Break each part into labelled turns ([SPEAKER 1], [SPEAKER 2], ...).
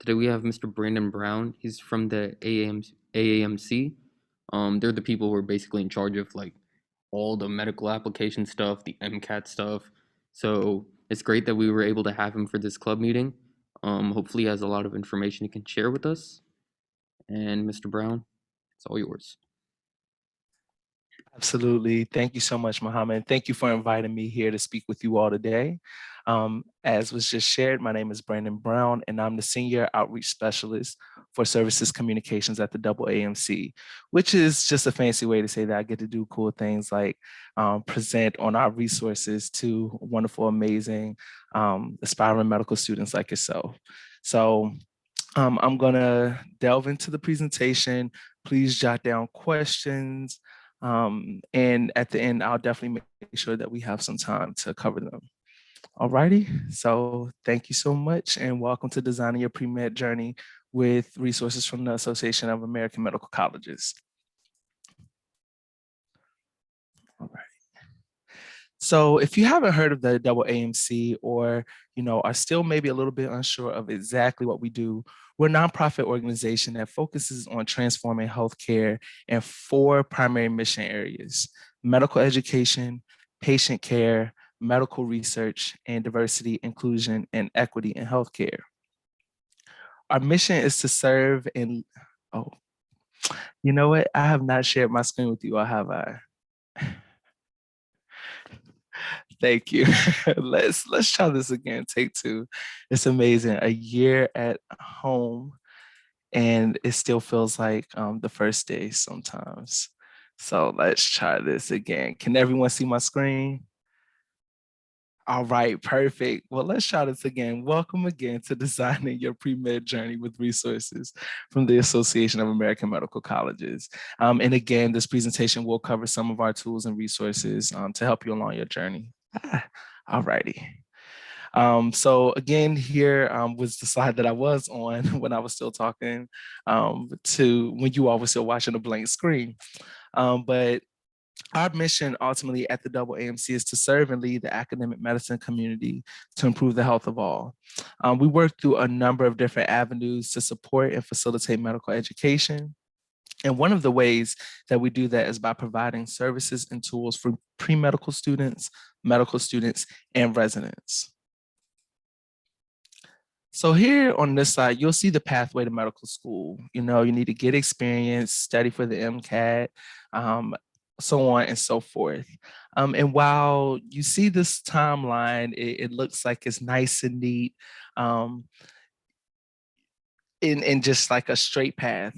[SPEAKER 1] Today we have Mr. Brandon Brown. He's from the AAMC. They're the people who are basically in charge of like all the medical application stuff, the MCAT stuff. So it's great that we were able to have him for this club meeting. Hopefully he has a lot of information he can share with us. And Mr. Brown, it's all yours.
[SPEAKER 2] Absolutely. Thank you so much, Mohammed. Thank you for inviting me here to speak with you all today. As was just shared, my name is Brandon Brown, and I'm the Senior Outreach Specialist for Services Communications at the AAMC, which is just a fancy way to say that I get to do cool things like present on our resources to wonderful, amazing, aspiring medical students like yourself. So I'm going to delve into the presentation. Please jot down questions. And at the end, I'll definitely make sure that we have some time to cover them. All righty. So thank you so much and welcome to Designing Your Pre-Med Journey with resources from the Association of American Medical Colleges. All right. So if you haven't heard of the AAMC or, are still maybe a little bit unsure of exactly what we do, we're a nonprofit organization that focuses on transforming healthcare in 4 primary mission areas: medical education, patient care, medical research, and diversity, inclusion, and equity in healthcare. Our mission is to serve and, oh, you know what? I have not shared my screen with you, or have I? Thank you. Let's try this again. Take 2. It's amazing. A year at home, and it still feels like the first day sometimes. So let's try this again. Can everyone see my screen? All right, perfect. Well, let's try this again. Welcome again to Designing Your Pre-Med Journey with resources from the Association of American Medical Colleges. And again, this presentation will cover some of our tools and resources to help you along your journey. All righty. So again, here was the slide that I was on when I was still talking to when you all were still watching a blank screen. But our mission ultimately at the AAMC is to serve and lead the academic medicine community to improve the health of all. We work through a number of different avenues to support and facilitate medical education. And one of the ways that we do that is by providing services and tools for pre-medical students, medical students, and residents. So here on this side, you'll see the pathway to medical school. You need to get experience, study for the MCAT, so on and so forth. And while you see this timeline, it looks like it's nice and neat, in just like a straight path.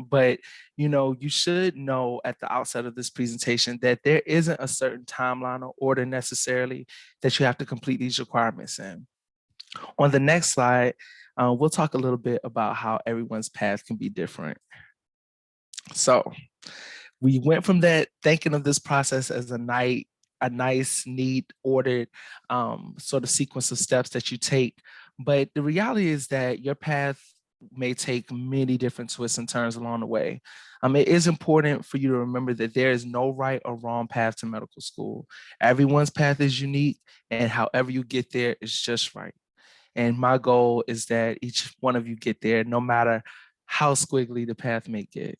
[SPEAKER 2] But you should know at the outset of this presentation that there isn't a certain timeline or order necessarily that you have to complete these requirements in. On the next slide, we'll talk a little bit about how everyone's path can be different. So we went from that thinking of this process as a nice, neat, ordered sort of sequence of steps that you take. But the reality is that your path may take many different twists and turns along the way. It is important for you to remember that there is no right or wrong path to medical school. Everyone's path is unique, and however you get there is just right. And my goal is that each one of you get there, no matter how squiggly the path may get.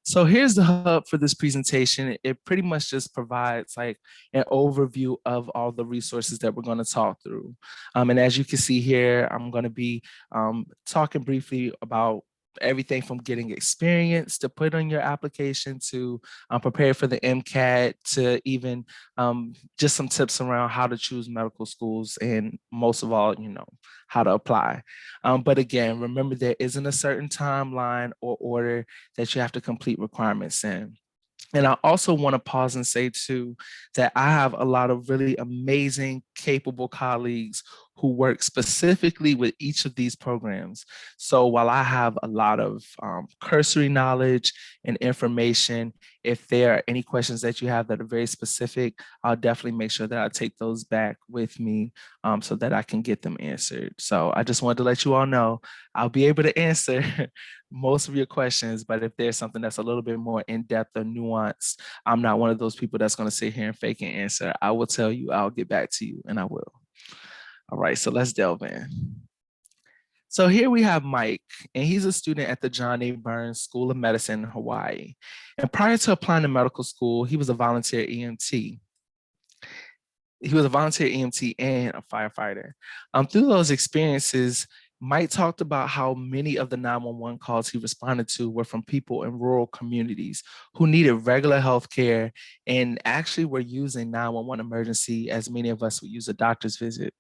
[SPEAKER 2] So here's the hub for this presentation. It pretty much just provides like an overview of all the resources that we're going to talk through. And as you can see here, I'm going to be talking briefly about everything from getting experience to put on your application to prepare for the MCAT to even just some tips around how to choose medical schools and most of all, how to apply. But again, remember there isn't a certain timeline or order that you have to complete requirements in. And I also want to pause and say too, that I have a lot of really amazing, capable colleagues who work specifically with each of these programs. So while I have a lot of cursory knowledge and information, if there are any questions that you have that are very specific, I'll definitely make sure that I take those back with me so that I can get them answered. So I just wanted to let you all know I'll be able to answer most of your questions, but if there's something that's a little bit more in-depth or nuanced, I'm not one of those people that's going to sit here and fake an answer. I will tell you, I'll get back to you, and I will. All right, so let's delve in. So here we have Mike, and he's a student at the John A. Burns School of Medicine in Hawaii. And prior to applying to medical school, he was a volunteer EMT. He was a volunteer EMT and a firefighter. Through those experiences, Mike talked about how many of the 911 calls he responded to were from people in rural communities who needed regular health care and actually were using 911 emergency as many of us would use a doctor's visit.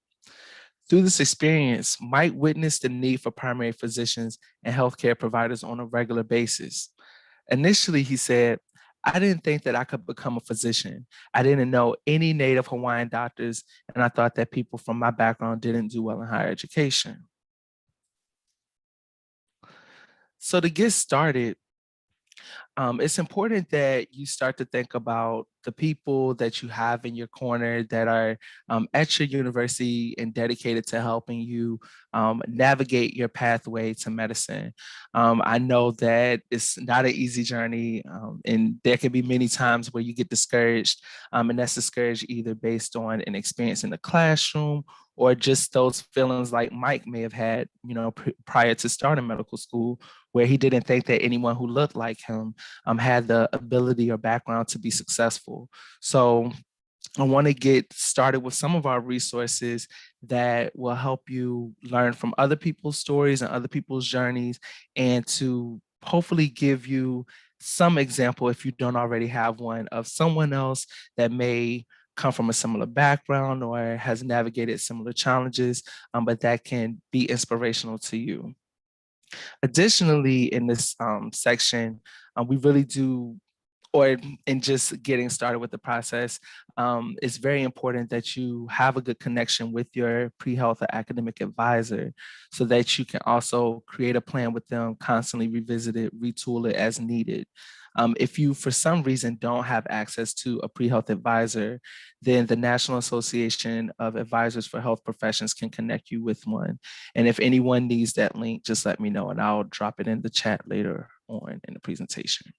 [SPEAKER 2] Through this experience, Mike witnessed the need for primary physicians and healthcare providers on a regular basis. Initially, he said, I didn't think that I could become a physician. I didn't know any Native Hawaiian doctors, and I thought that people from my background didn't do well in higher education. So to get started, it's important that you start to think about the people that you have in your corner that are at your university and dedicated to helping you navigate your pathway to medicine. I know that it's not an easy journey, and there can be many times where you get discouraged, and that's discouraged either based on an experience in the classroom or just those feelings like Mike may have had, prior to starting medical school, where he didn't think that anyone who looked like him had the ability or background to be successful. So I want to get started with some of our resources that will help you learn from other people's stories and other people's journeys, and to hopefully give you some example, if you don't already have one, of someone else that may come from a similar background or has navigated similar challenges, but that can be inspirational to you. Additionally, in this section, we really do, or in just getting started with the process, it's very important that you have a good connection with your pre-health or academic advisor so that you can also create a plan with them, constantly revisit it, retool it as needed. If you, for some reason, don't have access to a pre-health advisor, then the National Association of Advisors for Health Professions can connect you with one. And if anyone needs that link, just let me know and I'll drop it in the chat later on in the presentation.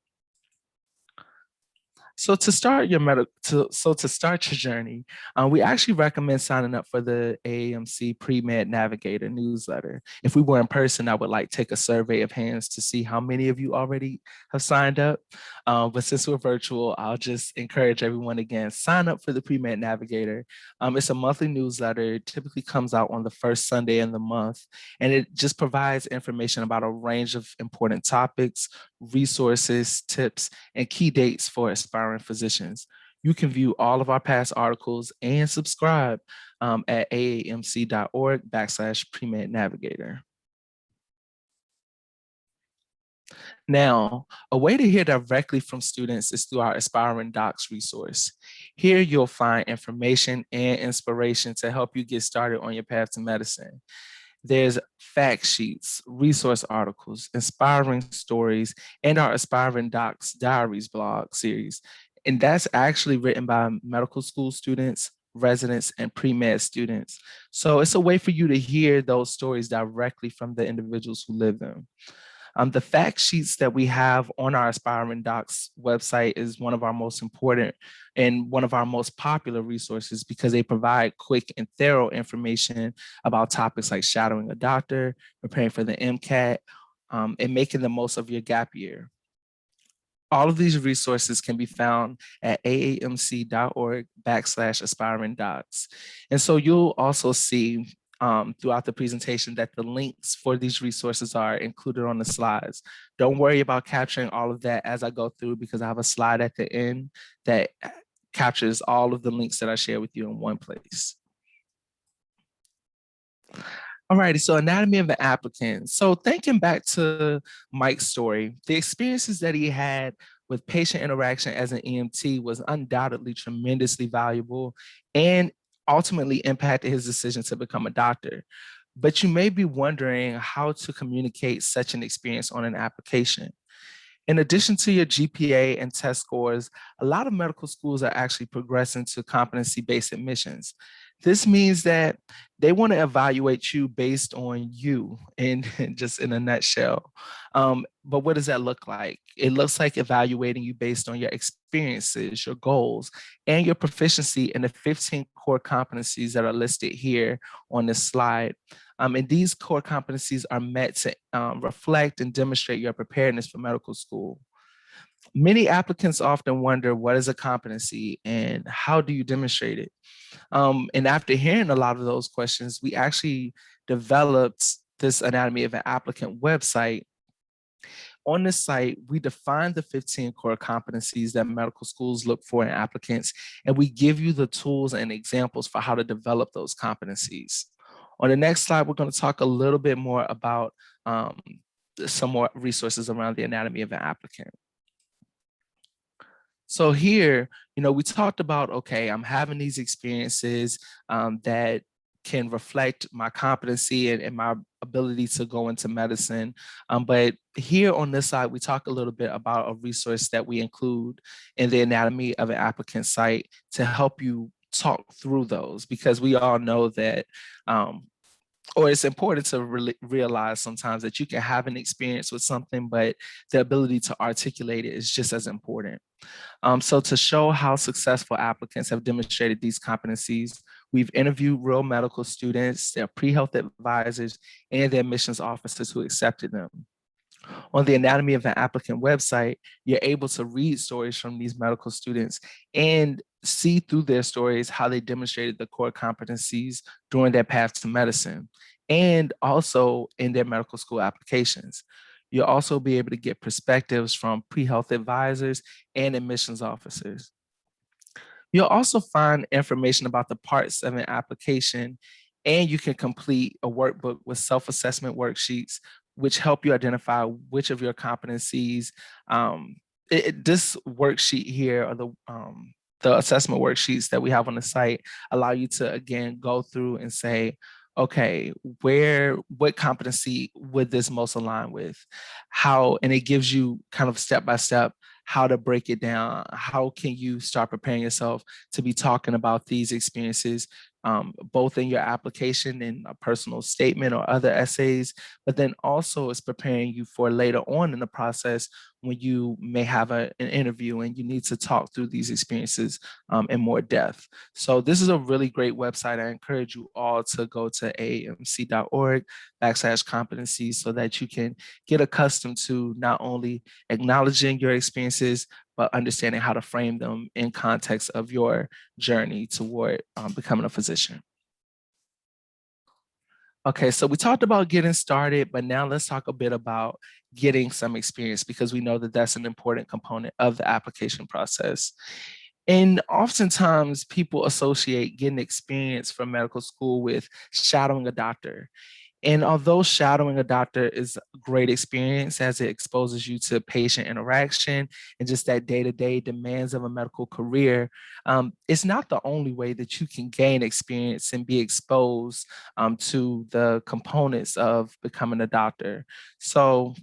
[SPEAKER 2] So to start your to start your journey, we actually recommend signing up for the AAMC Pre-Med Navigator newsletter. If we were in person, I would take a survey of hands to see how many of you already have signed up. But since we're virtual, I'll just encourage everyone again, sign up for the Pre-Med Navigator. It's a monthly newsletter. It typically comes out on the first Sunday in the month, and it just provides information about a range of important topics, resources, tips, and key dates for aspiring physicians. You can view all of our past articles and subscribe at aamc.org/Pre-Med Navigator. Now, a way to hear directly from students is through our Aspiring Docs resource. Here you'll find information and inspiration to help you get started on your path to medicine. There's fact sheets, resource articles, inspiring stories, and our Aspiring Docs Diaries blog series. And that's actually written by medical school students, residents, and pre-med students. So it's a way for you to hear those stories directly from the individuals who live them. The fact sheets that we have on our Aspiring Docs website is one of our most important and one of our most popular resources because they provide quick and thorough information about topics like shadowing a doctor, preparing for the MCAT, and making the most of your gap year. All of these resources can be found at aamc.org/aspiring docs. And so you'll also see throughout the presentation that the links for these resources are included on the slides. Don't worry about capturing all of that as I go through because I have a slide at the end that captures all of the links that I share with you in one place. All righty, so anatomy of an applicant. So thinking back to Mike's story, the experiences that he had with patient interaction as an EMT was undoubtedly tremendously valuable and ultimately impacted his decision to become a doctor. But you may be wondering how to communicate such an experience on an application. In addition to your GPA and test scores, a lot of medical schools are actually progressing to competency-based admissions. This means that they want to evaluate you based on you, and just in a nutshell. But what does that look like? It looks like evaluating you based on your experiences, your goals, and your proficiency in the 15 core competencies that are listed here on this slide. And these core competencies are meant to reflect and demonstrate your preparedness for medical school. Many applicants often wonder, what is a competency and how do you demonstrate it? And after hearing a lot of those questions, we actually developed this Anatomy of an Applicant website. On this site, we define the 15 core competencies that medical schools look for in applicants, and we give you the tools and examples for how to develop those competencies. On the next slide, we're going to talk a little bit more about some more resources around the anatomy of an applicant. So here, we talked about, okay, I'm having these experiences that can reflect my competency and my ability to go into medicine. But here on this side, we talk a little bit about a resource that we include in the anatomy of an applicant site to help you talk through those, because we all know that or it's important to realize sometimes that you can have an experience with something, but the ability to articulate it is just as important. So to show how successful applicants have demonstrated these competencies, we've interviewed real medical students, their pre-health advisors, and their admissions officers who accepted them. On the Anatomy of an Applicant website, you're able to read stories from these medical students and see through their stories how they demonstrated the core competencies during their path to medicine, and also in their medical school applications. You'll also be able to get perspectives from pre-health advisors and admissions officers. You'll also find information about the parts of an application, and you can complete a workbook with self-assessment worksheets, which help you identify which of your competencies. This worksheet here, or the assessment worksheets that we have on the site, allow you to, again, go through and say, okay, what competency would this most align with? How, and it gives you kind of step by step how to break it down. How can you start preparing yourself to be talking about these experiences, both in your application in a personal statement or other essays, but then also it's preparing you for later on in the process when you may have an interview and you need to talk through these experiences in more depth. So this is a really great website. I encourage you all to go to aamc.org/competencies so that you can get accustomed to not only acknowledging your experiences, but understanding how to frame them in context of your journey toward becoming a physician. Okay, so we talked about getting started, but now let's talk a bit about getting some experience, because we know that that's an important component of the application process. And oftentimes people associate getting experience from medical school with shadowing a doctor. And although shadowing a doctor is a great experience as it exposes you to patient interaction and just that day-to-day demands of a medical career, it's not the only way that you can gain experience and be exposed to the components of becoming a doctor. So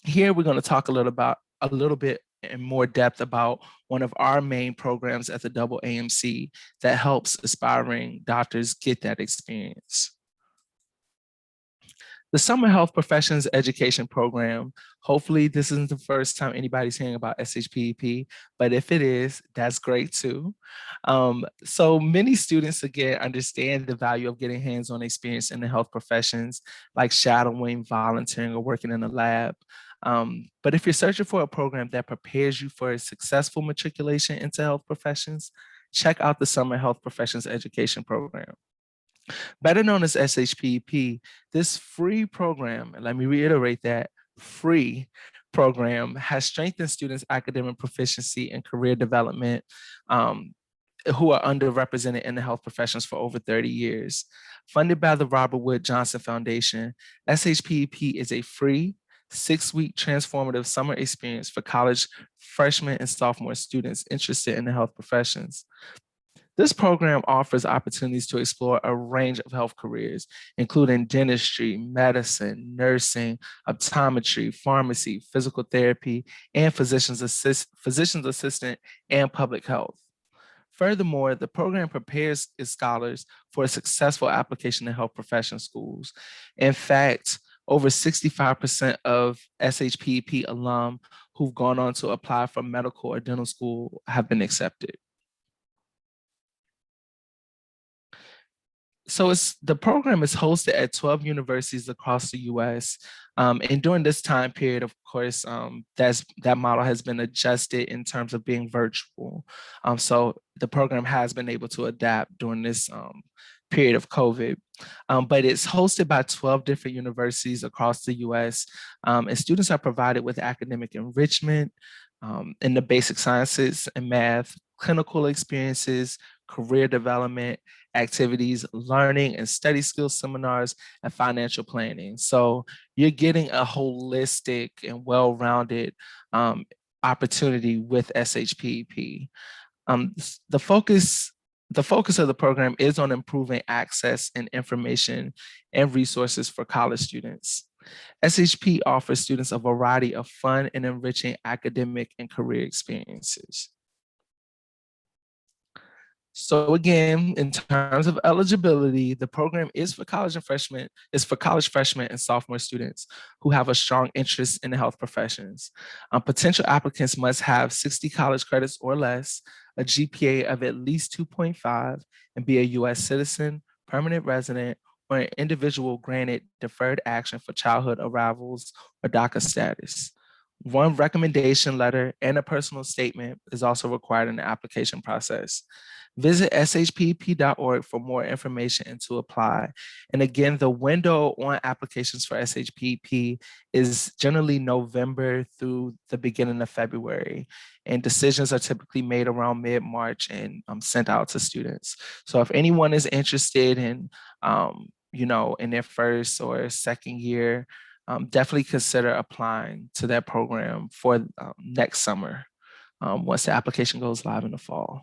[SPEAKER 2] here we're going to talk a little bit in more depth about one of our main programs at the AAMC that helps aspiring doctors get that experience. The Summer Health Professions Education Program, hopefully this isn't the first time anybody's hearing about SHPEP, but if it is, that's great too. So many students, again, understand the value of getting hands-on experience in the health professions, like shadowing, volunteering, or working in a lab. But if you're searching for a program that prepares you for a successful matriculation into health professions, check out the Summer Health Professions Education Program. Better known as SHPEP, this free program, and let me reiterate that, free program has strengthened students' academic proficiency and career development who are underrepresented in the health professions for over 30 years. Funded by the Robert Wood Johnson Foundation, SHPEP is a free 6-week transformative summer experience for college freshmen and sophomore students interested in the health professions. This program offers opportunities to explore a range of health careers, including dentistry, medicine, nursing, optometry, pharmacy, physical therapy, and physician's assistant and public health. Furthermore, the program prepares its scholars for a successful application in health profession schools. In fact, over 65% of SHPEP alum who've gone on to apply for medical or dental school have been accepted. So the program is hosted at 12 universities across the US. And during this time period, of course, that model has been adjusted in terms of being virtual. So the program has been able to adapt during this period of COVID. But it's hosted by 12 different universities across the US. And students are provided with academic enrichment in the basic sciences and math, clinical experiences, career development, activities, learning and study skills seminars, and financial planning. So you're getting a holistic and well-rounded opportunity with SHPEP. The focus of the program is on improving access and information and resources for college students. SHP offers students a variety of fun and enriching academic and career experiences. So again, in terms of eligibility, the program is for college freshmen and sophomore students who have a strong interest in the health professions. Potential applicants must have 60 college credits or less, a GPA of at least 2.5, and be a US citizen, permanent resident, or an individual granted deferred action for childhood arrivals or DACA status. One recommendation letter and a personal statement is also required in the application process. Visit shpp.org for more information and to apply. And again, the window on applications for SHPP is generally November through the beginning of February. And decisions are typically made around mid-March and sent out to students. So if anyone is interested in, in their first or second year, definitely consider applying to that program for next summer once the application goes live in the fall.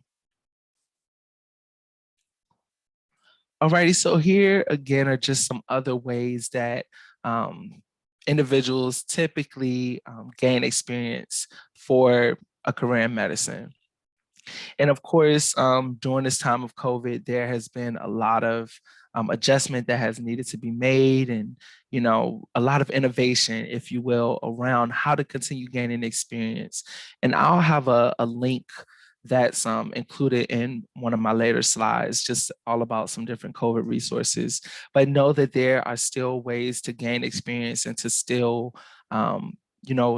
[SPEAKER 2] Alrighty, so here again are just some other ways that individuals typically gain experience for a career in medicine. And of course, during this time of COVID, there has been a lot of adjustment that has needed to be made and, a lot of innovation, if you will, around how to continue gaining experience. And I'll have a link that's included in one of my later slides, just all about some different COVID resources. But know that there are still ways to gain experience and to still,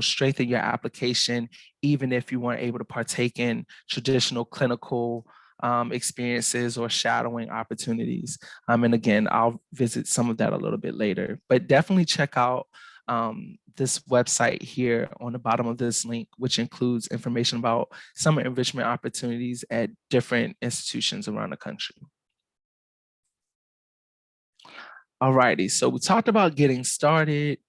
[SPEAKER 2] strengthen your application, even if you weren't able to partake in traditional clinical experiences or shadowing opportunities. And again, I'll visit some of that a little bit later, but definitely check out this website here on the bottom of this link, which includes information about summer enrichment opportunities at different institutions around the country. All righty, so we talked about getting started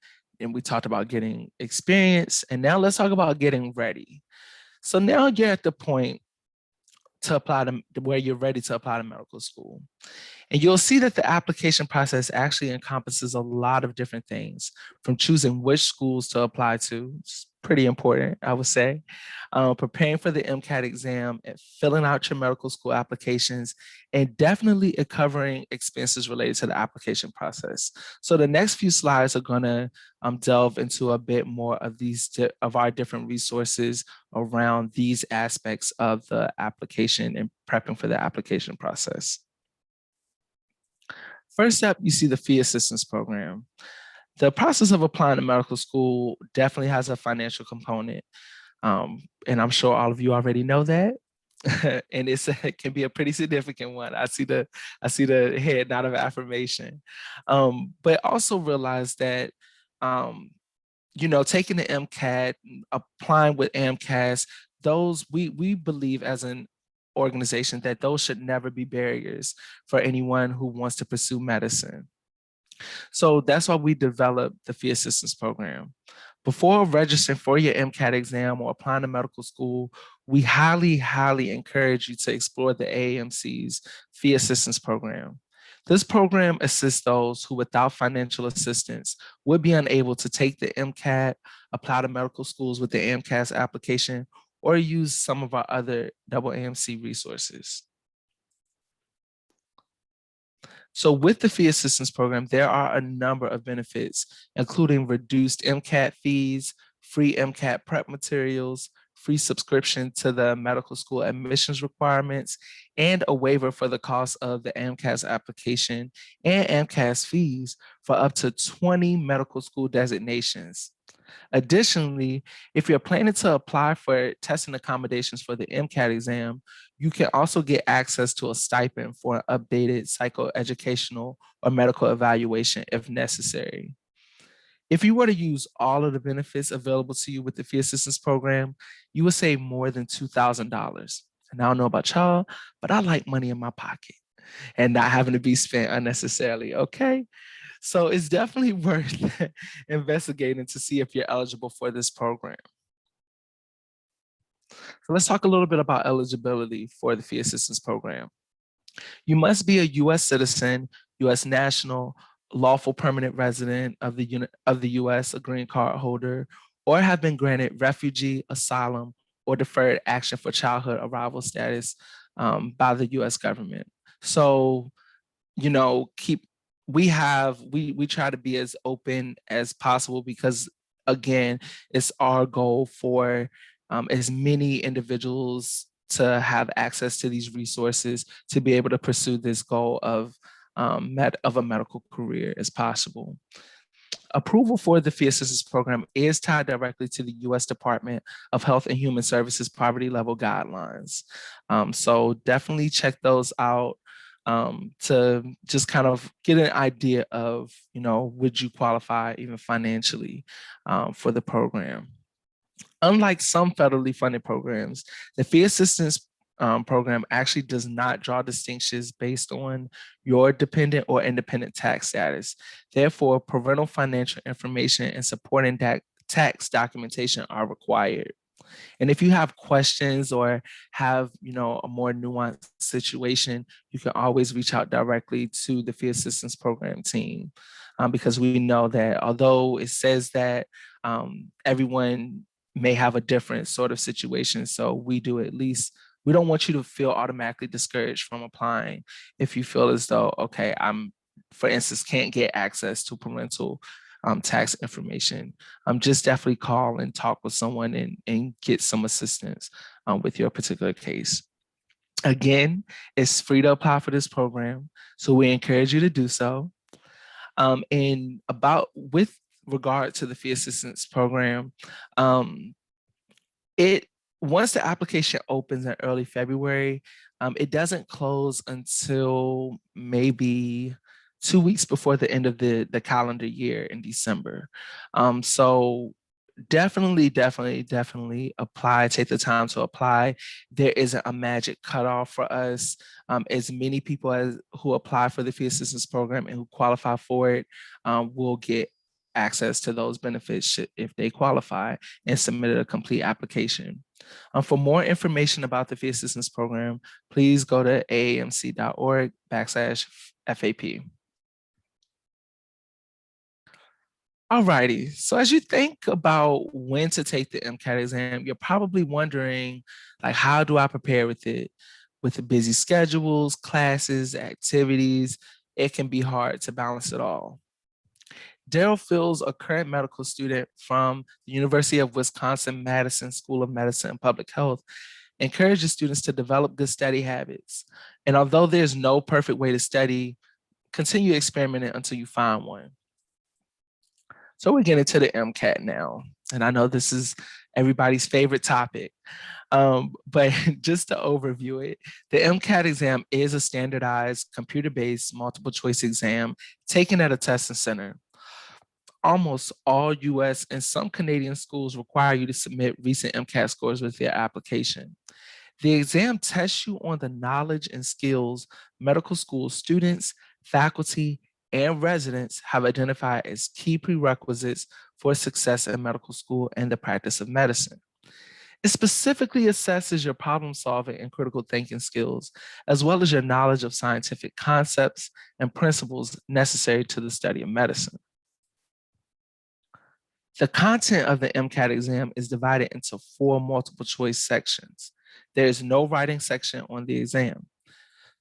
[SPEAKER 2] and we talked about getting experience, and now let's talk about getting ready. So now you're at the point to apply to where you're ready to apply to medical school. And you'll see that the application process actually encompasses a lot of different things, from choosing which schools to apply to, it's pretty important, I would say, preparing for the MCAT exam, and filling out your medical school applications, and definitely covering expenses related to the application process. So the next few slides are gonna delve into a bit more of of our different resources around these aspects of the application and prepping for the application process. First up, you see the fee assistance program. The process of applying to medical school definitely has a financial component. And I'm sure all of you already know that. And it can be a pretty significant one. I see the head nod of affirmation. But also realize that taking the MCAT, applying with AMCAS, those we believe as an organization that those should never be barriers for anyone who wants to pursue medicine. So that's why we developed the fee assistance program. Before registering for your MCAT exam or applying to medical school, we highly, highly encourage you to explore the AAMC's fee assistance program. This program assists those who, without financial assistance, would be unable to take the MCAT, apply to medical schools with the AMCAS application, or use some of our other AAMC resources. So with the fee assistance program, there are a number of benefits, including reduced MCAT fees, free MCAT prep materials, free subscription to the medical school admissions requirements, and a waiver for the cost of the AMCAS application and AMCAS fees for up to 20 medical school designations. Additionally, if you're planning to apply for testing accommodations for the MCAT exam, you can also get access to a stipend for an updated psychoeducational or medical evaluation if necessary. If you were to use all of the benefits available to you with the fee assistance program, you would save more than $2,000. And I don't know about y'all, but I like money in my pocket and not having to be spent unnecessarily. Okay. So it's definitely worth investigating to see if you're eligible for this program. So let's talk a little bit about eligibility for the fee assistance program. You must be a US citizen, US national, lawful permanent resident of the US, a green card holder, or have been granted refugee, asylum, or deferred action for childhood arrival status by the US government. So, you know, we try to be as open as possible because again, it's our goal for as many individuals to have access to these resources to be able to pursue this goal of a medical career as possible. Approval for the fee assistance program is tied directly to the U.S. Department of Health and Human Services poverty level guidelines. So definitely check those out to just kind of get an idea of, you know, would you qualify even financially for the program. Unlike some federally funded programs, the fee assistance program actually does not draw distinctions based on your dependent or independent tax status. Therefore, parental financial information and supporting tax documentation are required. And if you have questions or have, you know, a more nuanced situation, you can always reach out directly to the fee assistance program team because we know that although it says that everyone may have a different sort of situation, so we do at least, we don't want you to feel automatically discouraged from applying if you feel as though, okay, for instance, can't get access to parental tax information. Just definitely call and talk with someone and get some assistance with your particular case. Again, it's free to apply for this program, so we encourage you to do so. And with regard to the fee assistance program, once the application opens in early February, it doesn't close until maybe 2 weeks before the end of the calendar year in December. So definitely apply, take the time to apply. There isn't a magic cutoff for us. As many people who apply for the fee assistance program and who qualify for it will get access to those benefits if they qualify and submitted a complete application. For more information about the fee assistance program, please go to aamc.org/FAP. Alrighty, so as you think about when to take the MCAT exam, you're probably wondering, like, how do I prepare with it? With the busy schedules, classes, activities, it can be hard to balance it all. Daryl Fields, a current medical student from the University of Wisconsin-Madison School of Medicine and Public Health, encourages students to develop good study habits. And although there's no perfect way to study, continue experimenting until you find one. So we're getting to the MCAT now. And I know this is everybody's favorite topic. But just to overview it, the MCAT exam is a standardized computer-based multiple choice exam taken at a testing center. Almost all US and some Canadian schools require you to submit recent MCAT scores with your application. The exam tests you on the knowledge and skills medical school students, faculty, and residents have identified as key prerequisites for success in medical school and the practice of medicine. It specifically assesses your problem solving and critical thinking skills, as well as your knowledge of scientific concepts and principles necessary to the study of medicine. The content of the MCAT exam is divided into 4 multiple choice sections. There is no writing section on the exam.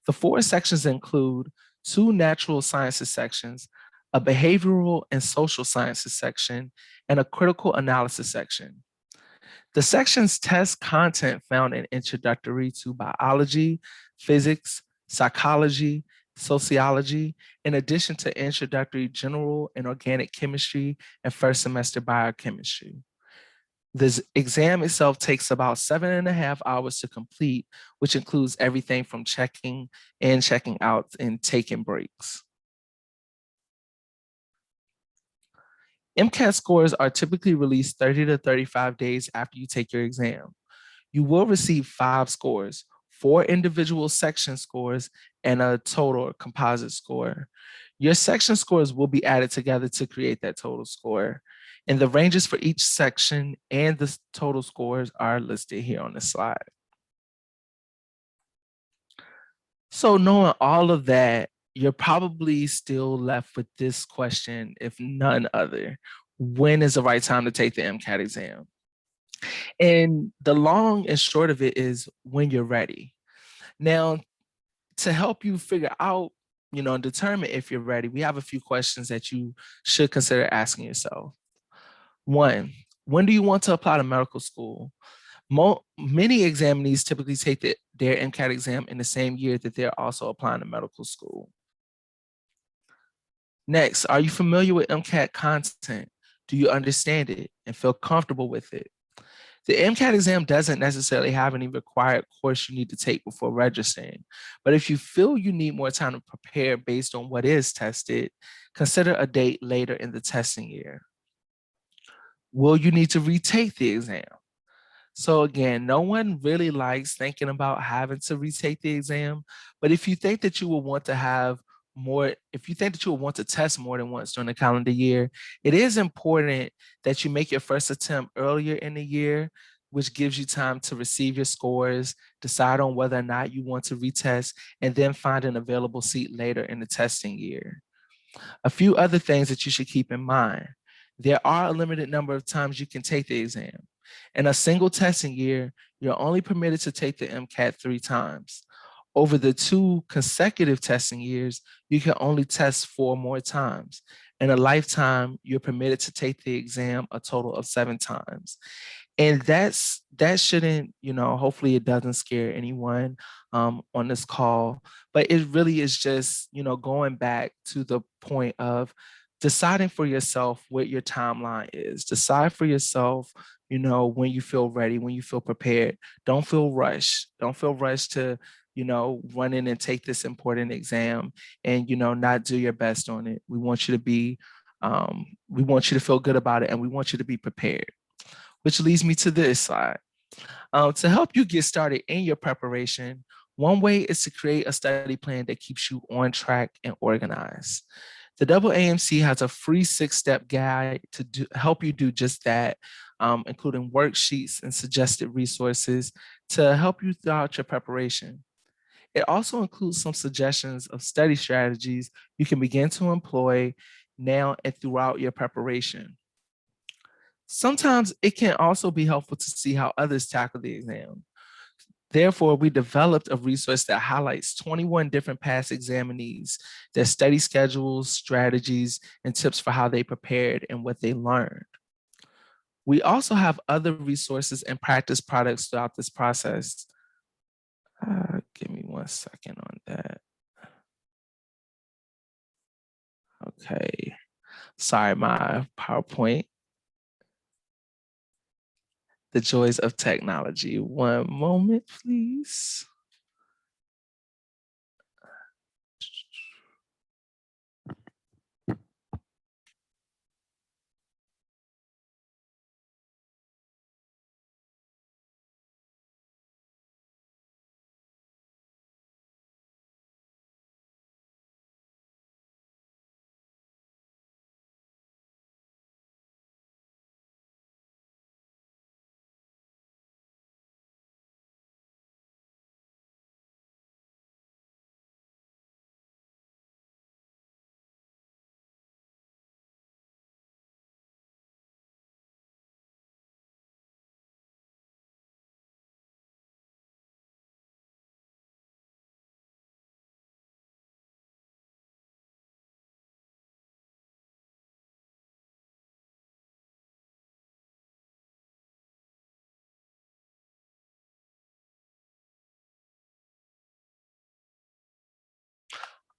[SPEAKER 2] The 4 sections include 2 natural sciences sections, a behavioral and social sciences section, and a critical analysis section. The sections test content found in introductory to biology, physics, psychology, sociology, in addition to introductory general and organic chemistry and first semester biochemistry. This exam itself takes about 7.5 hours to complete, which includes everything from checking in, checking out, and taking breaks. MCAT scores are typically released 30 to 35 days after you take your exam. You will receive 5 scores, 4 individual section scores, and a total composite score. Your section scores will be added together to create that total score. And the ranges for each section and the total scores are listed here on the slide. So knowing all of that, you're probably still left with this question, if none other. When is the right time to take the MCAT exam? And the long and short of it is when you're ready. Now, to help you figure out, and determine if you're ready, we have a few questions that you should consider asking yourself. 1, when do you want to apply to medical school? Many examinees typically take their MCAT exam in the same year that they're also applying to medical school. Next, are you familiar with MCAT content? Do you understand it and feel comfortable with it? The MCAT exam doesn't necessarily have any required course you need to take before registering, but if you feel you need more time to prepare based on what is tested, consider a date later in the testing year. Will you need to retake the exam? So again, no one really likes thinking about having to retake the exam, but if you think that you will want to have more, if you think that you will want to test more than once during the calendar year, it is important that you make your first attempt earlier in the year, which gives you time to receive your scores, decide on whether or not you want to retest, and then find an available seat later in the testing year. A few other things that you should keep in mind. There are a limited number of times you can take the exam. In a single testing year, you're only permitted to take the MCAT 3 times. Over the 2 consecutive testing years, you can only test 4 more times. In a lifetime, you're permitted to take the exam a total of 7 times. And that shouldn't, hopefully it doesn't scare anyone on this call, but it really is just, going back to the point of deciding for yourself what your timeline is. Decide for yourself, when you feel ready, when you feel prepared. Don't feel rushed. Don't feel rushed to, run in and take this important exam and, not do your best on it. We want you to be, we want you to feel good about it, and we want you to be prepared. Which leads me to this slide. To help you get started in your preparation, one way is to create a study plan that keeps you on track and organized. The AAMC has a free 6-step guide to help you do just that, including worksheets and suggested resources to help you throughout your preparation. It also includes some suggestions of study strategies you can begin to employ now and throughout your preparation. Sometimes it can also be helpful to see how others tackle the exam. Therefore, we developed a resource that highlights 21 different past examinees, their study schedules, strategies, and tips for how they prepared and what they learned. We also have other resources and practice products throughout this process. Give me 1 second on that. Okay. Sorry, my PowerPoint. The joys of technology. 1 moment, please.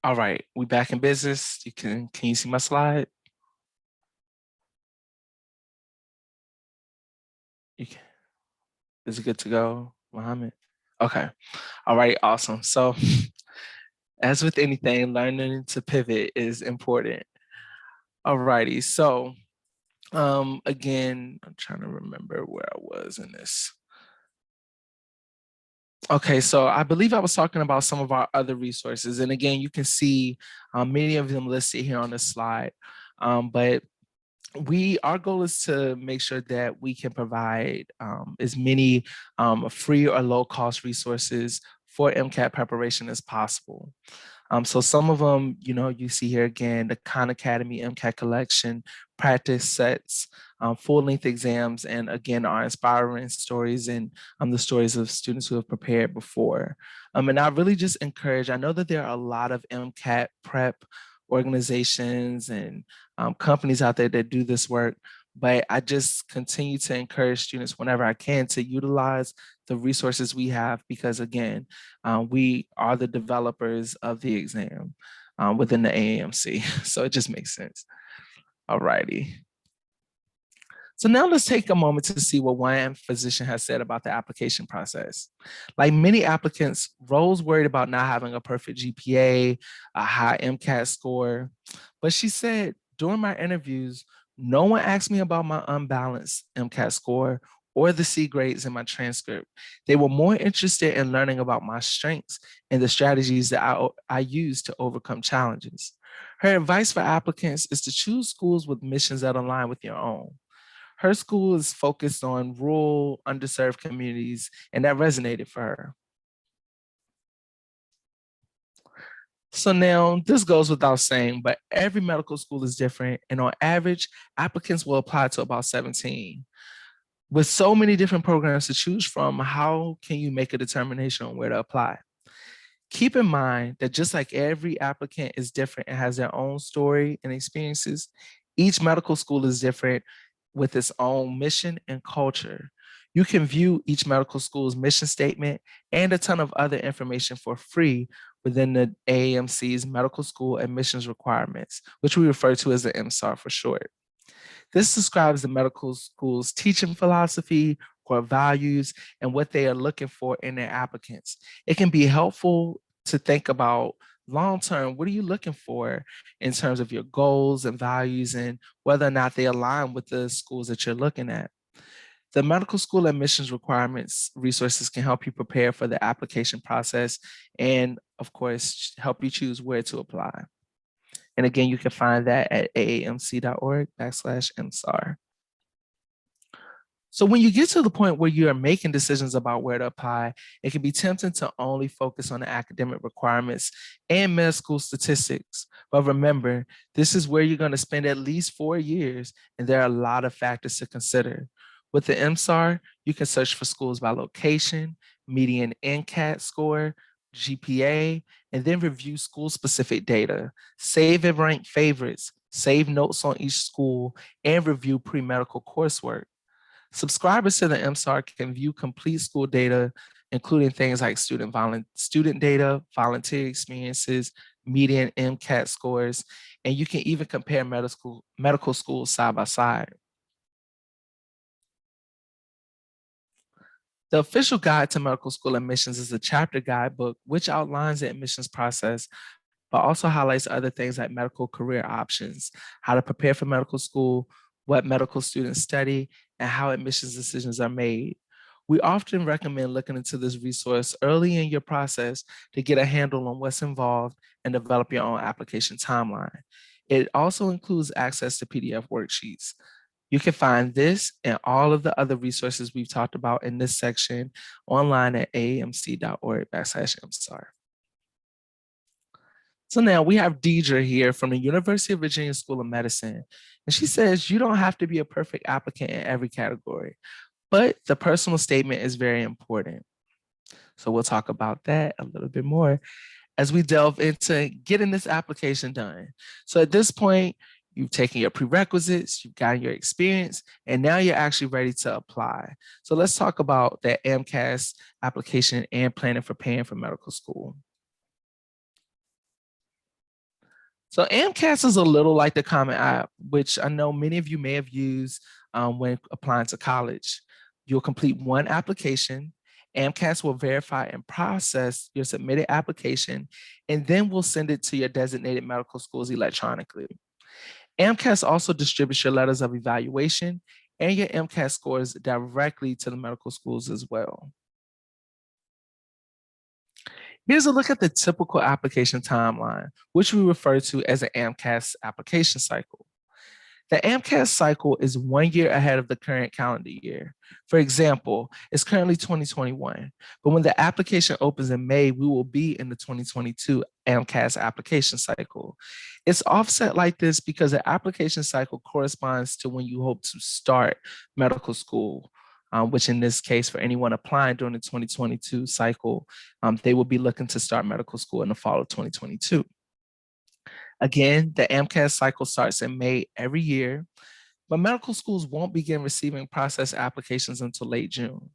[SPEAKER 2] All right, we back in business. Can you see my slide? You can, is it good to go, Mohammed? Okay. All right, awesome. So as with anything, learning to pivot is important. All righty. So again, I'm trying to remember where I was in this. Okay, so I believe I was talking about some of our other resources. And again, you can see many of them listed here on the slide. But our goal is to make sure that we can provide as many free or low cost resources for MCAT preparation as possible. So some of them, you see here again, the Khan Academy MCAT collection, practice sets, full-length exams, and again, our inspiring stories and the stories of students who have prepared before. And I really just encourage, I know that there are a lot of MCAT prep organizations and companies out there that do this work, but I just continue to encourage students whenever I can to utilize the resources we have because again, we are the developers of the exam within the AAMC. So it just makes sense. All righty. So now let's take a moment to see what one physician has said about the application process. Like many applicants, Rose worried about not having a perfect GPA, a high MCAT score, but she said during my interviews, no one asked me about my unbalanced MCAT score or the C grades in my transcript. They were more interested in learning about my strengths and the strategies that I use to overcome challenges. Her advice for applicants is to choose schools with missions that align with your own. Her school is focused on rural, underserved communities, and that resonated for her. So now this goes without saying, but every medical school is different. And on average, applicants will apply to about 17. With so many different programs to choose from, how can you make a determination on where to apply? Keep in mind that just like every applicant is different and has their own story and experiences, each medical school is different with its own mission and culture. You can view each medical school's mission statement and a ton of other information for free within the AAMC's medical school admissions requirements, which we refer to as the MSAR for short. This describes the medical school's teaching philosophy, core values, and what they are looking for in their applicants. It can be helpful to think about long term, what are you looking for in terms of your goals and values and whether or not they align with the schools that you're looking at. The medical school admissions requirements resources can help you prepare for the application process and, of course, help you choose where to apply. And again, you can find that at aamc.org/MSAR. So when you get to the point where you are making decisions about where to apply, it can be tempting to only focus on the academic requirements and med school statistics. But remember, this is where you're going to spend at least 4 years, and there are a lot of factors to consider. With the MSAR, you can search for schools by location, median NCAT score, GPA, and then review school-specific data. Save and rank favorites, save notes on each school, and review pre-medical coursework. Subscribers to the MSAR can view complete school data, including things like student data, volunteer experiences, median MCAT scores, and you can even compare medical schools side by side. The official guide to medical school admissions is a chapter guidebook which outlines the admissions process, but also highlights other things like medical career options, how to prepare for medical school, what medical students study, and how admissions decisions are made. We often recommend looking into this resource early in your process to get a handle on what's involved and develop your own application timeline. It also includes access to PDF worksheets. You can find this and all of the other resources we've talked about in this section online at aamc.org/MSAR. So now we have Deidre here from the University of Virginia School of Medicine. And she says, you don't have to be a perfect applicant in every category, but the personal statement is very important. So we'll talk about that a little bit more as we delve into getting this application done. So at this point, you've taken your prerequisites, you've gotten your experience, and now you're actually ready to apply. So let's talk about that AMCAS application and planning for paying for medical school. So MCAT is a little like the Common App, which I know many of you may have used when applying to college. You'll complete one application. AMCAS will verify and process your submitted application, and then we'll send it to your designated medical schools electronically. AMCAS also distributes your letters of evaluation and your MCAT scores directly to the medical schools as well. Here's a look at the typical application timeline, which we refer to as an AMCAS application cycle. The AMCAS cycle is 1 year ahead of the current calendar year. For example, it's currently 2021, but when the application opens in May, we will be in the 2022 AMCAS application cycle. It's offset like this because the application cycle corresponds to when you hope to start medical school, which in this case, for anyone applying during the 2022 cycle, they will be looking to start medical school in the fall of 2022. Again, the AMCAS cycle starts in May every year, but medical schools won't begin receiving process applications until late June.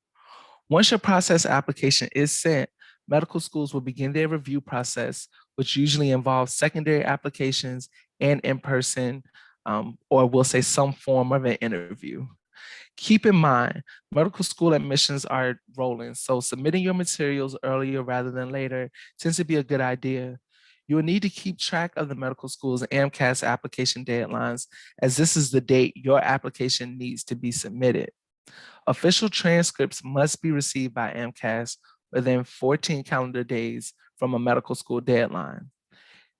[SPEAKER 2] Once your process application is sent, medical schools will begin their review process, which usually involves secondary applications and in-person, or we'll say some form of an interview. Keep in mind, medical school admissions are rolling, so submitting your materials earlier rather than later tends to be a good idea. You will need to keep track of the medical school's AMCAS application deadlines, as this is the date your application needs to be submitted. Official transcripts must be received by AMCAS within 14 calendar days from a medical school deadline.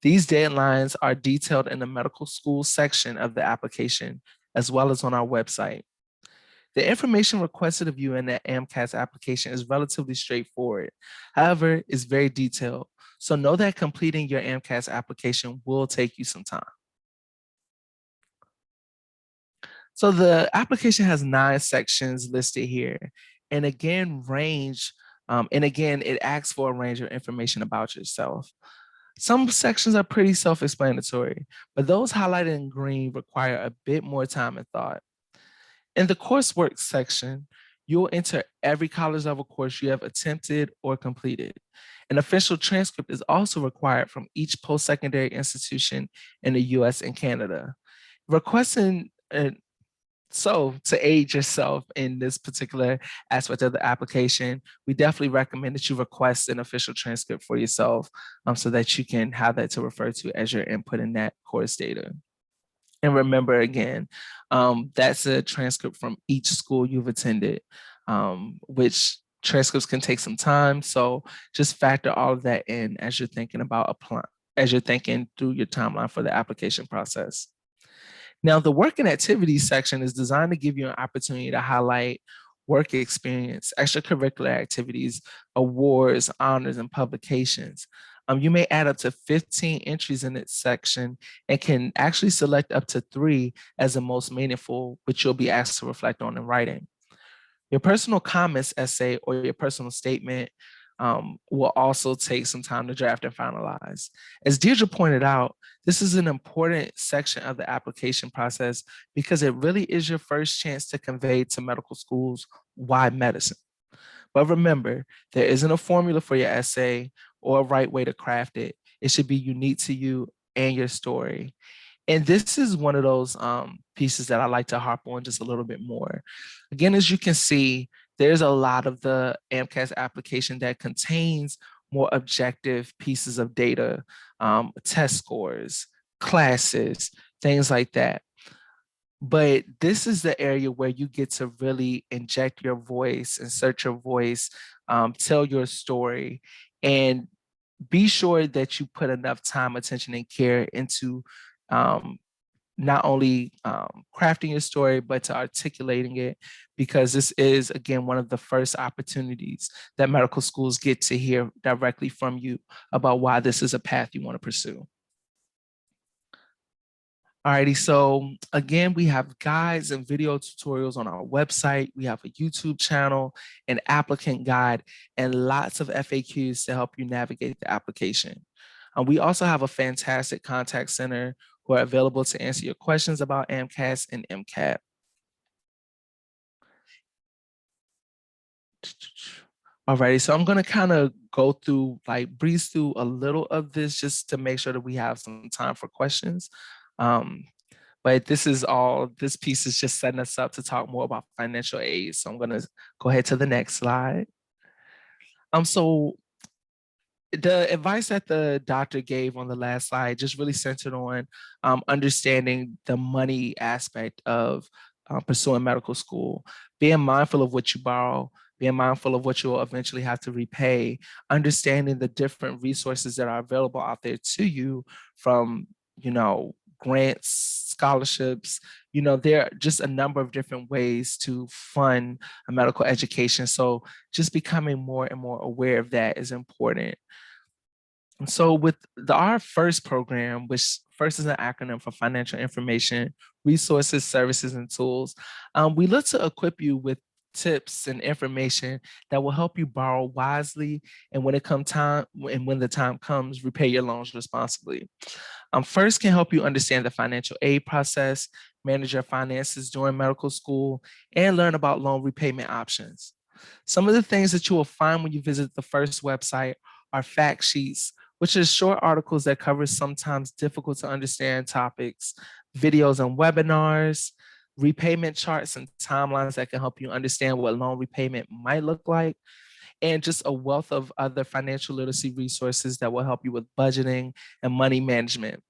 [SPEAKER 2] These deadlines are detailed in the medical school section of the application, as well as on our website. The information requested of you in the AMCAS application is relatively straightforward. However, it's very detailed. So know that completing your AMCAS application will take you some time. So the application has 9 sections listed here. And again, it asks for a range of information about yourself. Some sections are pretty self-explanatory, but those highlighted in green require a bit more time and thought. In the coursework section, you'll enter every college level course you have attempted or completed. An official transcript is also required from each post-secondary institution in the US and Canada. Requesting So to aid yourself in this particular aspect of the application, we definitely recommend that you request an official transcript for yourself so that you can have that to refer to as you're inputting that course data. And remember again, that's a transcript from each school you've attended, which transcripts can take some time. So just factor all of that in as you're thinking about applying, as you're thinking through your timeline for the application process. Now, the work and activities section is designed to give you an opportunity to highlight work experience, extracurricular activities, awards, honors, and publications. You may add up to 15 entries in its section and can actually select up to 3 as the most meaningful, which you'll be asked to reflect on in writing. Your personal comments essay or your personal statement will also take some time to draft and finalize. As Deirdre pointed out, this is an important section of the application process because it really is your first chance to convey to medical schools why medicine. But remember, there isn't a formula for your essay or a right way to craft it. It should be unique to you and your story. And this is one of those pieces that I like to harp on just a little bit more. Again, as you can see, there's a lot of the AMCAS application that contains more objective pieces of data, test scores, classes, things like that. But this is the area where you get to really inject your voice, insert your voice, tell your story, and be sure that you put enough time, attention, and care into not only crafting your story, but to articulating it, because this is, again, one of the first opportunities that medical schools get to hear directly from you about why this is a path you want to pursue. Alrighty, so again, we have guides and video tutorials on our website. We have a YouTube channel, an applicant guide, and lots of FAQs to help you navigate the application. We also have a fantastic contact center who are available to answer your questions about AMCAS and MCAT. Alrighty, so I'm gonna kind of go through, like breeze through a little of this just to make sure that we have some time for questions. Um, but this piece is just setting us up to talk more about financial aid. So I'm gonna go ahead to the next slide. So the advice that the doctor gave on the last slide just really centered on understanding the money aspect of pursuing medical school, being mindful of what you borrow, being mindful of what you'll eventually have to repay, understanding the different resources that are available out there to you from, grants, scholarships. There are just a number of different ways to fund a medical education. So just becoming more and more aware of that is important. So with our first program, which first is an acronym for Financial Information, Resources, Services, and Tools, we look to equip you with tips and information that will help you borrow wisely, and when the time comes, repay your loans responsibly. First can help you understand the financial aid process, manage your finances during medical school, and learn about loan repayment options. Some of the things that you will find when you visit the first website are fact sheets, which is short articles that cover sometimes difficult to understand topics, videos and webinars, repayment charts and timelines that can help you understand what loan repayment might look like, and just a wealth of other financial literacy resources that will help you with budgeting and money management.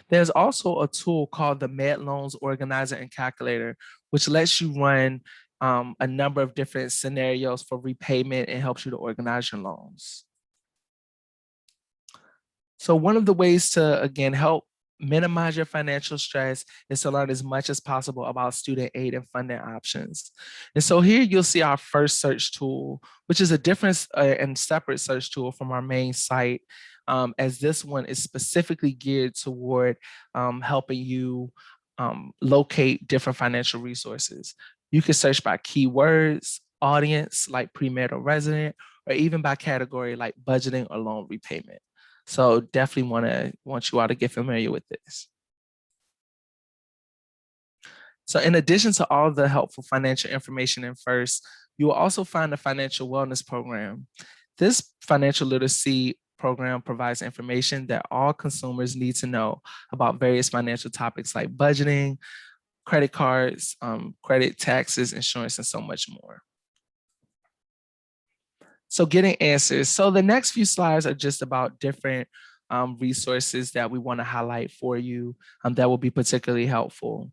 [SPEAKER 2] There's also a tool called the Med Loans Organizer and Calculator, which lets you run a number of different scenarios for repayment and helps you to organize your loans. So one of the ways to, again, help minimize your financial stress is to learn as much as possible about student aid and funding options. And so here you'll see our first search tool, which is a different and separate search tool from our main site, as this one is specifically geared toward helping you locate different financial resources. You can search by keywords, audience, like pre-med or resident, or even by category like budgeting or loan repayment. So definitely want you all to get familiar with this. So in addition to all the helpful financial information in FIRST, you will also find a financial wellness program. This financial literacy program provides information that all consumers need to know about various financial topics like budgeting, credit cards, credit, taxes, insurance, and so much more. So getting answers. So the next few slides are just about different resources that we want to highlight for you that will be particularly helpful.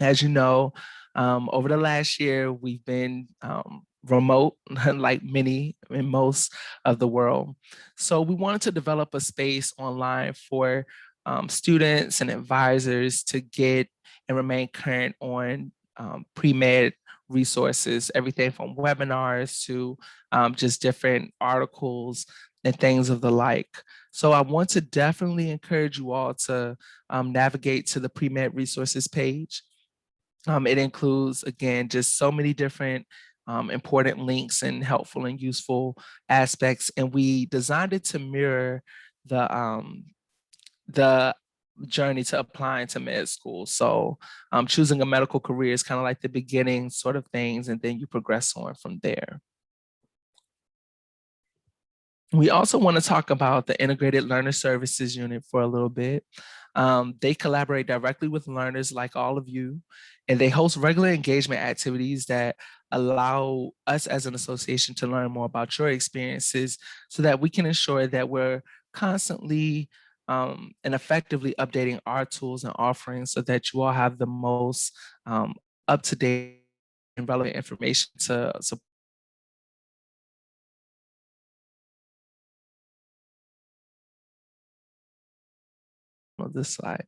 [SPEAKER 2] As you know, over the last year, we've been remote, like many in most of the world. So we wanted to develop a space online for students and advisors to get and remain current on pre-med resources, everything from webinars to just different articles and things of the like. So I want to definitely encourage you all to navigate to the pre-med resources page. It includes, again, just so many different important links and helpful and useful aspects. And we designed it to mirror the journey to applying to med school. So choosing a medical career is kind of like the beginning sort of things, and then you progress on from there. We also want to talk about the Integrated Learner Services Unit for a little bit. They collaborate directly with learners like all of you, and they host regular engagement activities that allow us as an association to learn more about your experiences so that we can ensure that we're constantly and effectively updating our tools and offerings so that you all have the most up-to-date and relevant information to support on this slide.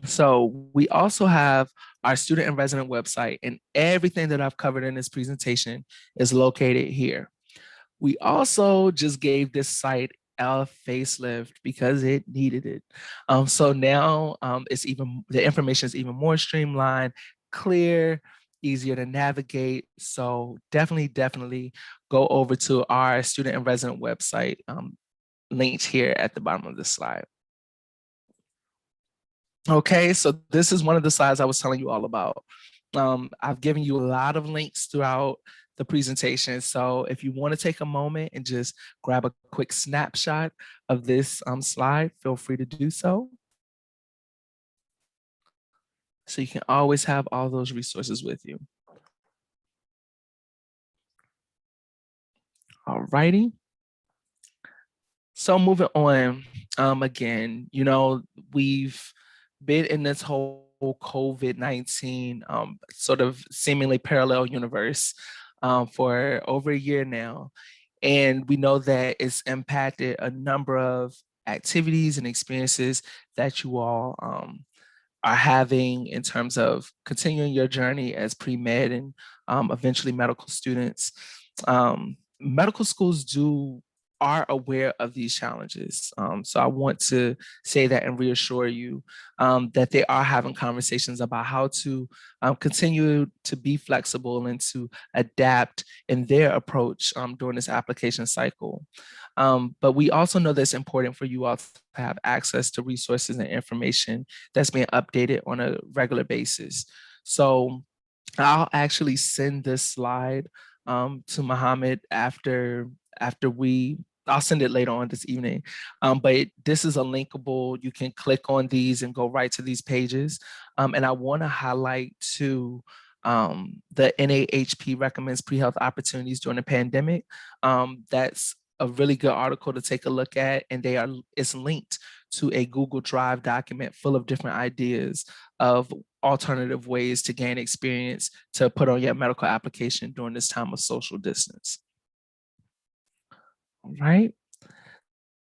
[SPEAKER 2] So we also have our student and resident website, and everything that I've covered in this presentation is located here. We also just gave this site a facelift because it needed it. So now the information is even more streamlined, clear, easier to navigate. So definitely go over to our student and resident website linked here at the bottom of the slide. Okay, so this is one of the slides I was telling you all about. I've given you a lot of links throughout the presentation. So if you want to take a moment and just grab a quick snapshot of this slide, feel free to do so. So you can always have all those resources with you. All righty. So moving on, again, we've been in this whole COVID-19 sort of seemingly parallel universe for over a year now. And we know that it's impacted a number of activities and experiences that you all are having in terms of continuing your journey as pre-med and eventually medical students. Medical schools are aware of these challenges. So I want to say that and reassure you that they are having conversations about how to continue to be flexible and to adapt in their approach during this application cycle. But we also know that it's important for you all to have access to resources and information that's being updated on a regular basis. So I'll actually send this slide to Mohammed I'll send it later on this evening. But this is a linkable, you can click on these and go right to these pages. And I wanna highlight too, the NAHP recommends pre-health opportunities during the pandemic. That's a really good article to take a look at, and it's linked to a Google Drive document full of different ideas of alternative ways to gain experience to put on your medical application during this time of social distance. All right.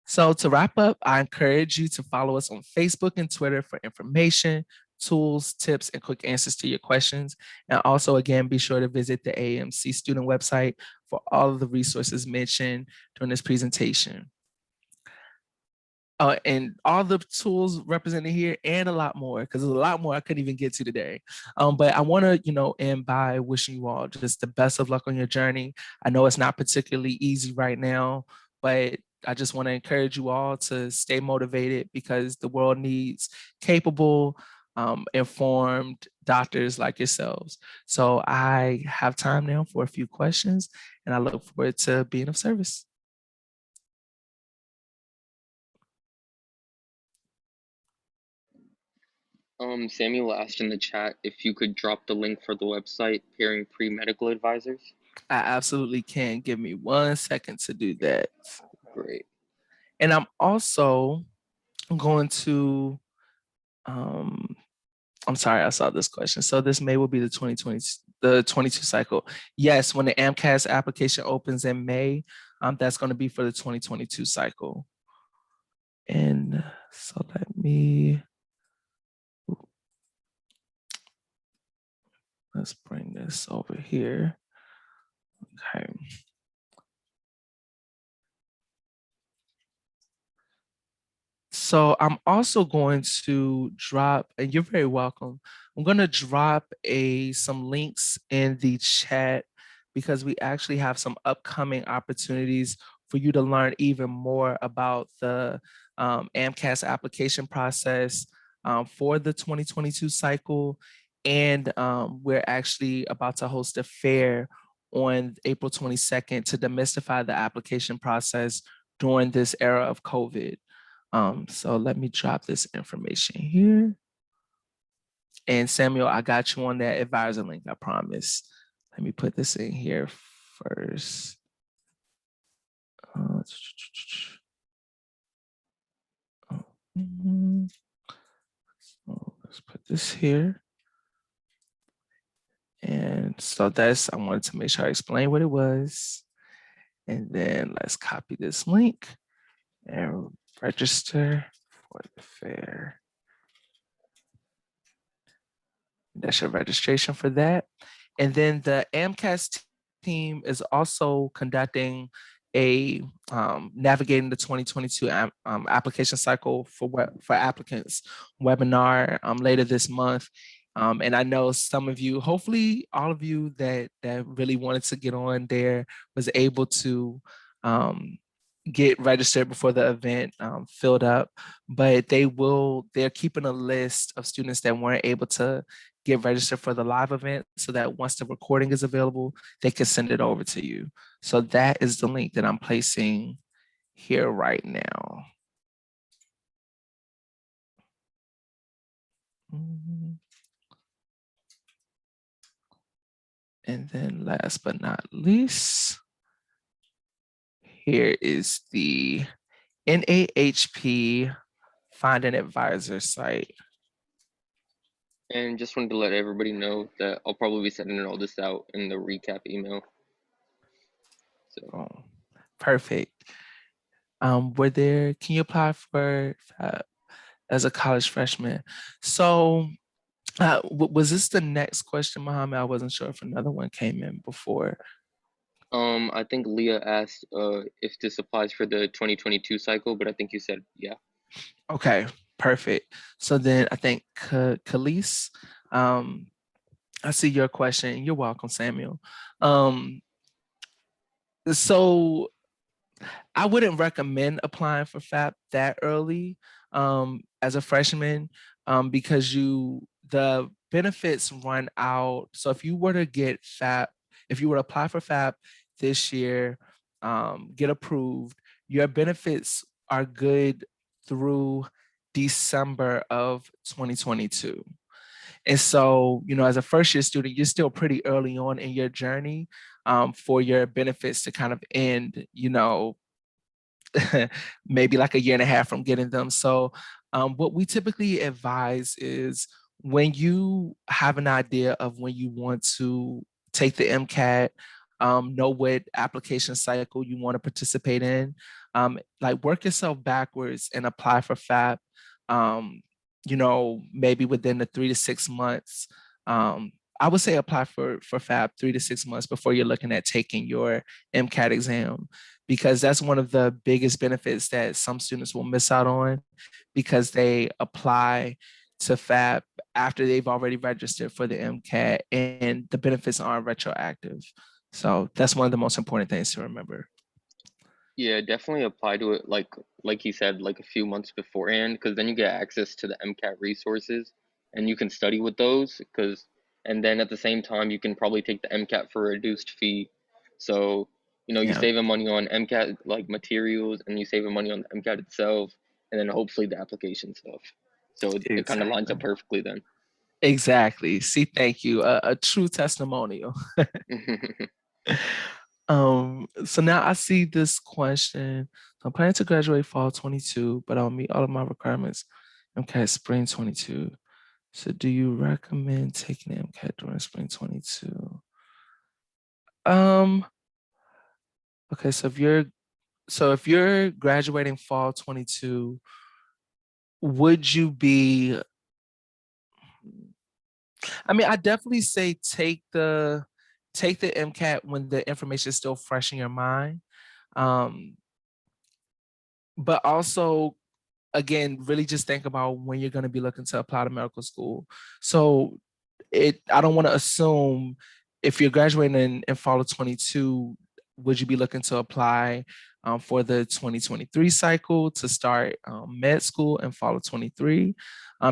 [SPEAKER 2] So to wrap up, I encourage you to follow us on Facebook and Twitter for information, tools, tips, and quick answers to your questions. And also, again, be sure to visit the AAMC student website for all of the resources mentioned during this presentation. And all the tools represented here and a lot more, because there's a lot more I couldn't even get to today. But I want to, end by wishing you all just the best of luck on your journey. I know it's not particularly easy right now, but I just want to encourage you all to stay motivated because the world needs capable, informed doctors like yourselves. So I have time now for a few questions, and I look forward to being of service.
[SPEAKER 1] Samuel asked in the chat if you could drop the link for the website Pairing Pre-Medical Advisors.
[SPEAKER 2] I absolutely can. Give me 1 second to do that.
[SPEAKER 1] Great.
[SPEAKER 2] And I'm also going to, I'm sorry, I saw this question. So this May will be the 22 cycle. Yes, when the MCAT application opens in May, that's going to be for the 2022 cycle. And so let's bring this over here. Okay. So I'm also going to drop, and you're very welcome. I'm going to drop some links in the chat because we actually have some upcoming opportunities for you to learn even more about the AMCAS application process for the 2022 cycle. And we're actually about to host a fair on April 22nd to demystify the application process during this era of COVID. So let me drop this information here. And Samuel, I got you on that advisor link, I promise. Let me put this in here first. So let's put this here. And so I wanted to make sure I explain what it was. And then let's copy this link and register for the fair. That's your registration for that. And then the AMCAS team is also conducting a navigating the 2022 application cycle for applicants webinar later this month. And I know some of you, hopefully all of you that really wanted to get on there was able to get registered before the event filled up, but they're keeping a list of students that weren't able to get registered for the live event so that once the recording is available, they can send it over to you. So that is the link that I'm placing here right now. And then last but not least, here is the NAHP Find an Advisor site.
[SPEAKER 1] And just wanted to let everybody know that I'll probably be sending all this out in the recap email. So,
[SPEAKER 2] Oh, perfect. Can you apply for as a college freshman? So was this the next question, Mohammed? I wasn't sure if another one came in before.
[SPEAKER 1] I think Leah asked if this applies for the 2022 cycle, but I think you said yeah.
[SPEAKER 2] Okay, perfect. So then I think Khalees, I see your question. You're welcome, Samuel. So I wouldn't recommend applying for FAP that early as a freshman because the benefits run out. So if you were to get FAP, if you were to apply for FAP this year, get approved, your benefits are good through December of 2022. And so, as a first year student, you're still pretty early on in your journey for your benefits to kind of end, maybe like a year and a half from getting them. So, what we typically advise is when you have an idea of when you want to take the MCAT, know what application cycle you want to participate in, like work yourself backwards and apply for FAP, maybe within the 3 to 6 months. I would say apply for FAP 3 to 6 months before you're looking at taking your MCAT exam, because that's one of the biggest benefits that some students will miss out on because they apply to FAP after they've already registered for the MCAT and the benefits aren't retroactive. So that's one of the most important things to remember.
[SPEAKER 1] Yeah, definitely apply to it like you said, like a few months beforehand, because then you get access to the MCAT resources and you can study with those. And then at the same time, you can probably take the MCAT for a reduced fee. So, you
[SPEAKER 2] Yeah,
[SPEAKER 1] saving money on MCAT like materials, and you saving money on the MCAT itself, and then hopefully the application stuff. So it kind of lines
[SPEAKER 2] exactly.
[SPEAKER 1] up perfectly then.
[SPEAKER 2] Exactly. See, thank you. A true testimonial. So now I see this question. I'm planning to graduate fall 22, but I'll meet all of my requirements. MCAT spring 22. So do you recommend taking the MCAT during spring 22? Um, okay, so if you're graduating fall 22, would you be I definitely say take the MCAT when the information is still fresh in your mind. Um, but also again, really just think about when you're going to be looking to apply to medical school. So I don't want to assume if you're graduating in fall of 22, would you be looking to apply for the 2023 cycle to start med school in fall of 23?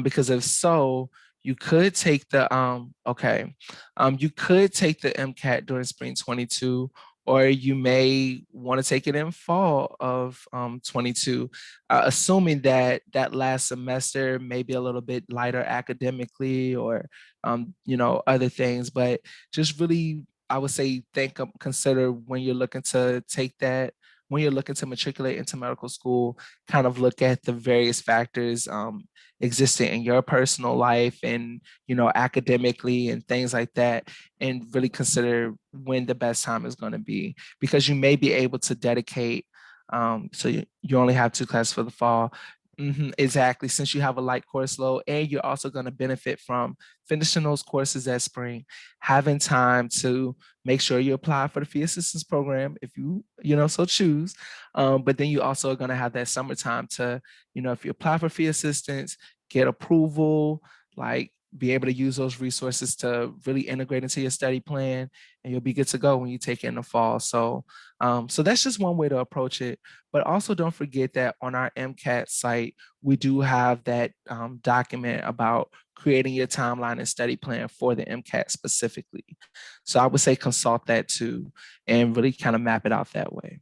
[SPEAKER 2] Because if so, you could take you could take the MCAT during spring 22, or you may want to take it in fall of 22, assuming that that last semester may be a little bit lighter academically or other things. But just really, I would say, consider when you're looking to take that, when you're looking to matriculate into medical school, kind of look at the various factors existing in your personal life and, academically and things like that, and really consider when the best time is going to be, because you may be able to dedicate. So you only have 2 classes for the fall. Exactly. Since you have a light course load, and you're also going to benefit from finishing those courses that spring, having time to make sure you apply for the fee assistance program if so choose. But then you also are going to have that summertime to, if you apply for fee assistance, get approval, like be able to use those resources to really integrate into your study plan, and you'll be good to go when you take it in the fall. So that's just one way to approach it. But also don't forget that on our MCAT site, we do have that document about creating your timeline and study plan for the MCAT specifically. So I would say consult that too and really kind of map it out that way.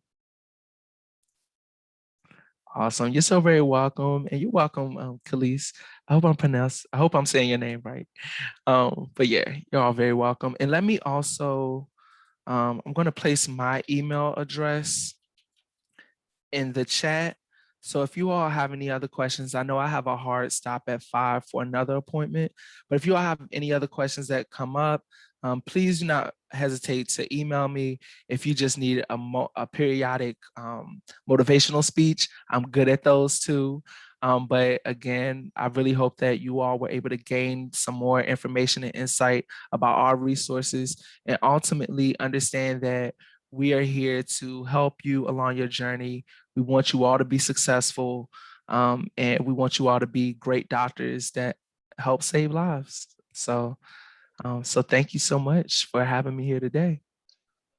[SPEAKER 2] Awesome. You're so very welcome. And you're welcome, Khalees. I hope I'm saying your name right. But yeah, you're all very welcome. And let me also, I'm going to place my email address in the chat. So if you all have any other questions, I know I have a hard stop at 5 for another appointment, but if you all have any other questions that come up, please do not hesitate to email me. If you just need a periodic motivational speech, I'm good at those too. But again, I really hope that you all were able to gain some more information and insight about our resources and ultimately understand that we are here to help you along your journey. We want you all to be successful, and we want you all to be great doctors that help save lives. So thank you so much for having me here today.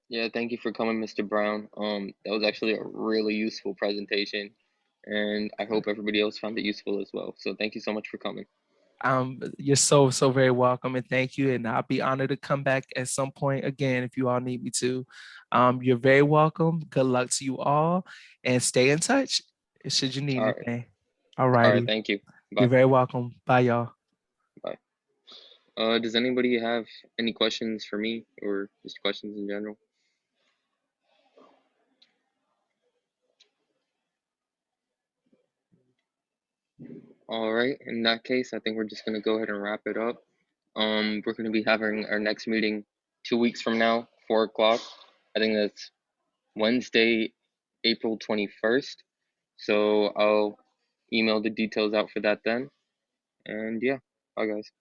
[SPEAKER 1] Yeah, thank you for coming, Mr. Brown. That was actually a really useful presentation, and I hope everybody else found it useful as well. So thank you so much for coming.
[SPEAKER 2] You're so very welcome, and thank you. And I'll be honored to come back at some point again if you all need me to. You're very welcome. Good luck to you all, and stay in touch should you need
[SPEAKER 1] All right.
[SPEAKER 2] anything. All
[SPEAKER 1] All right.
[SPEAKER 2] righty.
[SPEAKER 1] Thank you.
[SPEAKER 2] You're
[SPEAKER 1] Bye.
[SPEAKER 2] very welcome. Bye, y'all.
[SPEAKER 1] Bye. Does anybody have any questions for me or just questions in general? All right. In that case, I think we're just gonna go ahead and wrap it up. We're gonna be having our next meeting 2 weeks from now, 4 o'clock. I think that's Wednesday, April 21st. So I'll email the details out for that then. And yeah, bye guys.